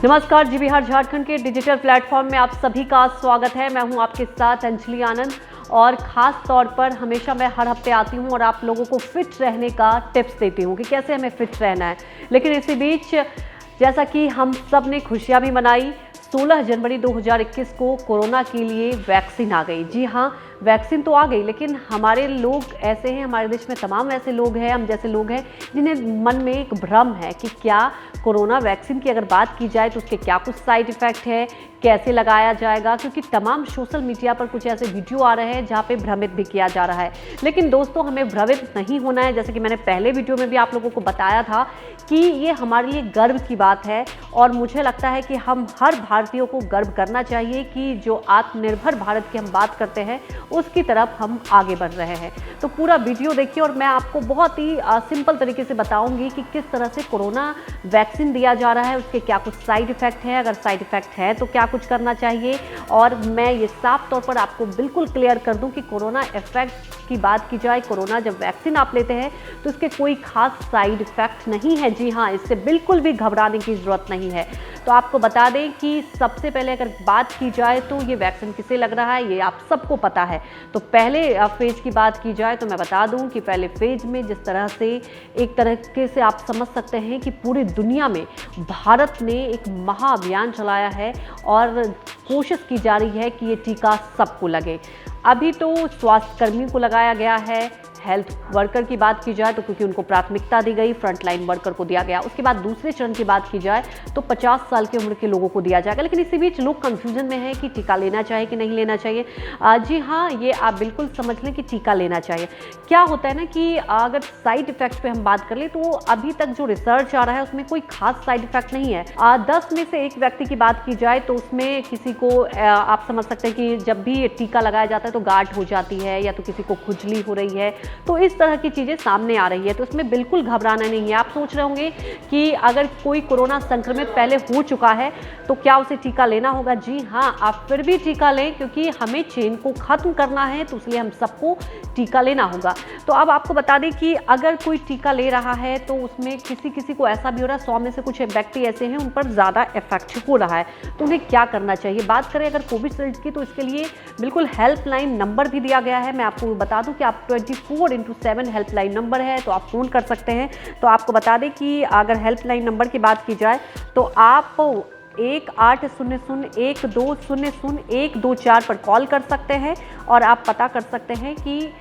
नमस्कार, जी बिहार झारखंड के digital platform में आप सभी का स्वागत है। मैं हूं आपके साथ अंजलि आनंद और ख़ास तौर पर हमेशा मैं हर हफ्ते आती हूं और आप लोगों को फिट रहने का टिप्स देती हूं कि कैसे हमें फिट रहना है। लेकिन इसी बीच जैसा कि हम सब ने खुशियां भी मनाई, 16 जनवरी 2021 को कोरोना के लिए वैक्सीन आ गई। जी हाँ, वैक्सीन तो आ गई, लेकिन हमारे लोग ऐसे हैं, हमारे देश में तमाम ऐसे लोग हैं, हम जैसे लोग हैं जिन्हें मन में एक भ्रम है कि क्या कोरोना वैक्सीन की अगर बात की जाए तो उसके क्या कुछ साइड इफ़ेक्ट है, कैसे लगाया जाएगा, क्योंकि तमाम सोशल मीडिया पर कुछ ऐसे वीडियो आ रहे हैं जहाँ पे भ्रमित भी किया जा रहा है। लेकिन दोस्तों, हमें भ्रमित नहीं होना है। जैसे कि मैंने पहले वीडियो में भी आप लोगों को बताया था कि ये हमारे लिए गर्व की बात है और मुझे लगता है कि हम हर भारतीयों को गर्व करना चाहिए कि जो आत्मनिर्भर भारत की हम बात करते हैं उसकी तरफ हम आगे बढ़ रहे हैं। तो पूरा वीडियो देखिए और मैं आपको बहुत ही सिंपल तरीके से बताऊंगी कि किस तरह से कोरोना वैक्सीन दिया जा रहा है, उसके क्या कुछ साइड इफ़ेक्ट है, अगर साइड इफ़ेक्ट है तो क्या कुछ करना चाहिए। और मैं ये साफ तौर पर आपको बिल्कुल क्लियर कर दूं कि कोरोना इफ़ेक्ट की बात की जाए, कोरोना जब वैक्सीन आप लेते हैं तो इसके कोई खास साइड इफ़ेक्ट नहीं है। जी हाँ, इससे बिल्कुल भी घबराने की ज़रूरत नहीं है। तो आपको बता दें कि सबसे पहले अगर बात की जाए तो ये वैक्सीन किसे लग रहा है ये आप सबको पता है। तो पहले फेज की बात की जाए तो मैं बता दूं कि पहले फेज में जिस तरह से एक तरीके से आप समझ सकते हैं कि पूरी दुनिया में भारत ने एक महाअभियान चलाया है और कोशिश की जा रही है कि ये टीका सबको लगे। अभी तो स्वास्थ्य कर्मियों को लगाया गया है, हेल्थ वर्कर की बात की जाए तो क्योंकि उनको प्राथमिकता दी गई, फ्रंटलाइन वर्कर को दिया गया। उसके बाद दूसरे चरण की बात की जाए तो 50 साल की उम्र के लोगों को दिया जाएगा। लेकिन इसी बीच लोग कंफ्यूजन में है कि टीका लेना चाहिए कि नहीं लेना चाहिए। जी हाँ, ये आप बिल्कुल समझ लें कि टीका लेना चाहिए। क्या होता है ना कि अगर साइड इफेक्ट पे हम बात कर ले तो अभी तक जो रिसर्च आ रहा है उसमें कोई खास साइड इफेक्ट नहीं है। 10 में से एक व्यक्ति की बात की जाए तो उसमें किसी को आप समझ सकते हैं कि जब भी टीका लगाया जाता है तो गांठ हो जाती है या तो किसी को खुजली हो रही है, तो इस तरह की चीज़ें सामने आ रही है। तो इसमें बिल्कुल घबराना नहीं है। आप सोच रहे होंगे कि अगर कोई कोरोना संक्रमित पहले हो चुका है तो क्या उसे टीका लेना होगा। जी हाँ, आप फिर भी टीका लें क्योंकि हमें चेन को ख़त्म करना है, तो इसलिए हम सबको टीका लेना होगा। तो अब आपको बता दें कि अगर कोई टीका ले रहा है तो उसमें किसी को ऐसा भी हो रहा है, 100 में से कुछ व्यक्ति ऐसे हैं उन पर ज़्यादा इफेक्ट हो रहा है, तो उन्हें क्या करना चाहिए। बात करें अगर कोविशील्ड की तो इसके लिए बिल्कुल हेल्पलाइन नंबर भी दिया गया है। मैं आपको बता दूं कि आप 24/7 हेल्पलाइन नंबर है, तो आप फ़ोन कर सकते हैं। तो आपको बता दें कि अगर हेल्पलाइन नंबर की बात की जाए तो आप 1800-1200-124 पर कॉल कर सकते हैं और आप पता कर सकते हैं कि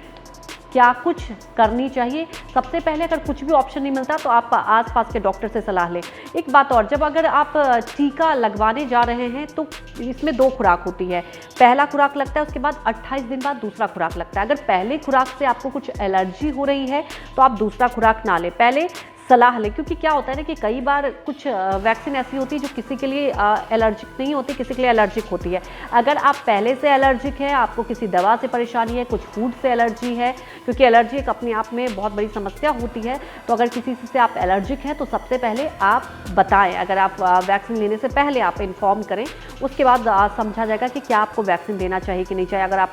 क्या कुछ करनी चाहिए। सबसे पहले अगर कुछ भी ऑप्शन नहीं मिलता तो आप आसपास के डॉक्टर से सलाह लें। एक बात और, जब अगर आप टीका लगवाने जा रहे हैं तो इसमें 2 खुराक होती है। पहला खुराक लगता है, उसके बाद 28 दिन बाद दूसरा खुराक लगता है। अगर पहले खुराक से आपको कुछ एलर्जी हो रही है तो आप दूसरा खुराक ना लें, पहले सलाह लें। क्योंकि क्या होता है ना कि कई बार कुछ वैक्सीन ऐसी होती है जो किसी के लिए एलर्जिक नहीं होती, किसी के लिए एलर्जिक होती है। अगर आप पहले से एलर्जिक है, आपको किसी दवा से परेशानी है, कुछ फूड से एलर्जी है, क्योंकि एलर्जी एक अपने आप में बहुत बड़ी समस्या होती है, तो अगर किसी से आप एलर्जिक हैं तो सबसे पहले आप बताएं। अगर आप वैक्सीन लेने से पहले आप इन्फॉर्म करें, उसके बाद समझा जाएगा कि क्या आपको वैक्सीन देना चाहिए कि नहीं चाहिए। अगर आप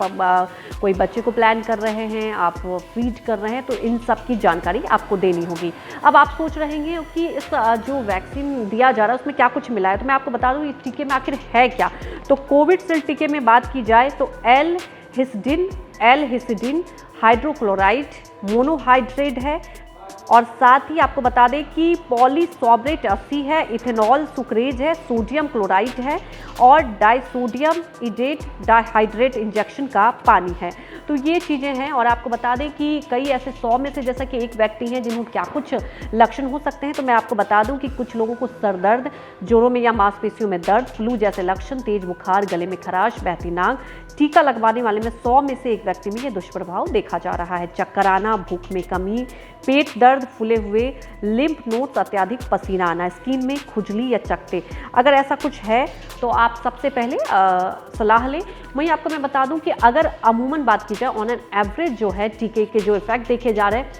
कोई बच्चे को प्लान कर रहे हैं, आप फीड कर रहे हैं, तो इन सब की जानकारी आपको देनी होगी। अब आप सोच रहे हैं कि इस जो वैक्सीन दिया जा रहा है उसमें क्या कुछ मिला है, तो मैं आपको बता दूं इस टीके में आखिर है क्या। तो कोविशील्ड टीके में बात की जाए तो एल हिस्टिडीन हाइड्रोक्लोराइड मोनोहाइड्रेट है और साथ ही आपको बता दें कि पॉलीसॉर्बेट 80 है, इथेनॉल सुक्रेज है, सोडियम क्लोराइड है और डाइसोडियम इडेट डाइहाइड्रेट इंजेक्शन का पानी है। तो ये चीज़ें हैं और आपको बता दें कि कई ऐसे 100 में से जैसा कि एक व्यक्ति हैं जिन्होंने क्या कुछ लक्षण हो सकते हैं। तो मैं आपको बता दूं कि कुछ लोगों को सर दर्द, जोड़ों में या मांसपेशियों में दर्द, फ्लू जैसे लक्षण, तेज बुखार, गले में खराश, बहती नाक। टीका लगवाने वाले में 100 में से एक व्यक्ति में ये दुष्प्रभाव देखा जा रहा है। चक्कर आना, भूख में कमी, पेट दर्द, फूले हुए लिम्फ नोड्स, अत्यधिक पसीना आना, स्किन में खुजली या चकत्ते। अगर ऐसा कुछ है तो आप सबसे पहले सलाह लें। वहीं आपको मैं बता दूं कि अगर अमूमन बात की जाए ऑन एन एवरेज जो है टीके के जो इफेक्ट देखे जा रहे हैं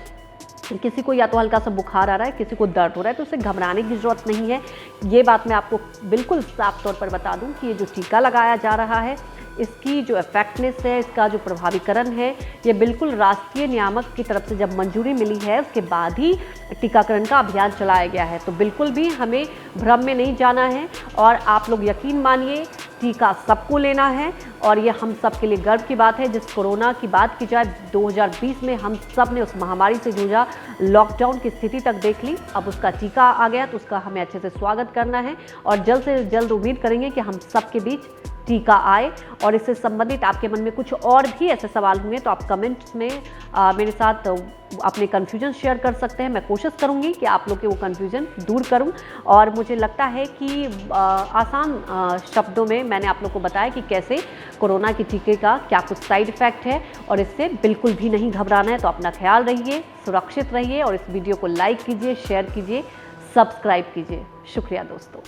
किसी को या तो हल्का सा बुखार आ रहा है, किसी को दर्द हो रहा है, तो उसे घबराने की ज़रूरत नहीं है। ये बात मैं आपको बिल्कुल साफ तौर पर बता दूं कि ये जो टीका लगाया जा रहा है, इसकी जो इफेक्टनेस है, इसका जो प्रभावीकरण है, ये बिल्कुल राष्ट्रीय नियामक की तरफ से जब मंजूरी मिली है उसके बाद ही टीकाकरण का अभियान चलाया गया है। तो बिल्कुल भी हमें भ्रम में नहीं जाना है और आप लोग यकीन मानिए टीका सबको लेना है और ये हम सब के लिए गर्व की बात है। जिस कोरोना की बात की जाए, 2020 में हम सब ने उस महामारी से जूझा, लॉकडाउन की स्थिति तक देख ली, अब उसका टीका आ गया तो उसका हमें अच्छे से स्वागत करना है और जल्द से जल्द उम्मीद करेंगे कि हम सब के बीच टीका आए। और इससे संबंधित आपके मन में कुछ और भी ऐसे सवाल होंगे तो आप कमेंट्स में मेरे साथ अपने कन्फ्यूजन शेयर कर सकते हैं। मैं कोशिश करूंगी कि आप लोग के वो कन्फ्यूजन दूर करूं और मुझे लगता है कि आसान शब्दों में मैंने आप लोग को बताया कि कैसे कोरोना के टीके का क्या कुछ साइड इफ़ेक्ट है और इससे बिल्कुल भी नहीं घबराना है। तो अपना ख्याल रहिए, सुरक्षित रहिए और इस वीडियो को लाइक कीजिए, शेयर कीजिए, सब्सक्राइब कीजिए। शुक्रिया दोस्तों।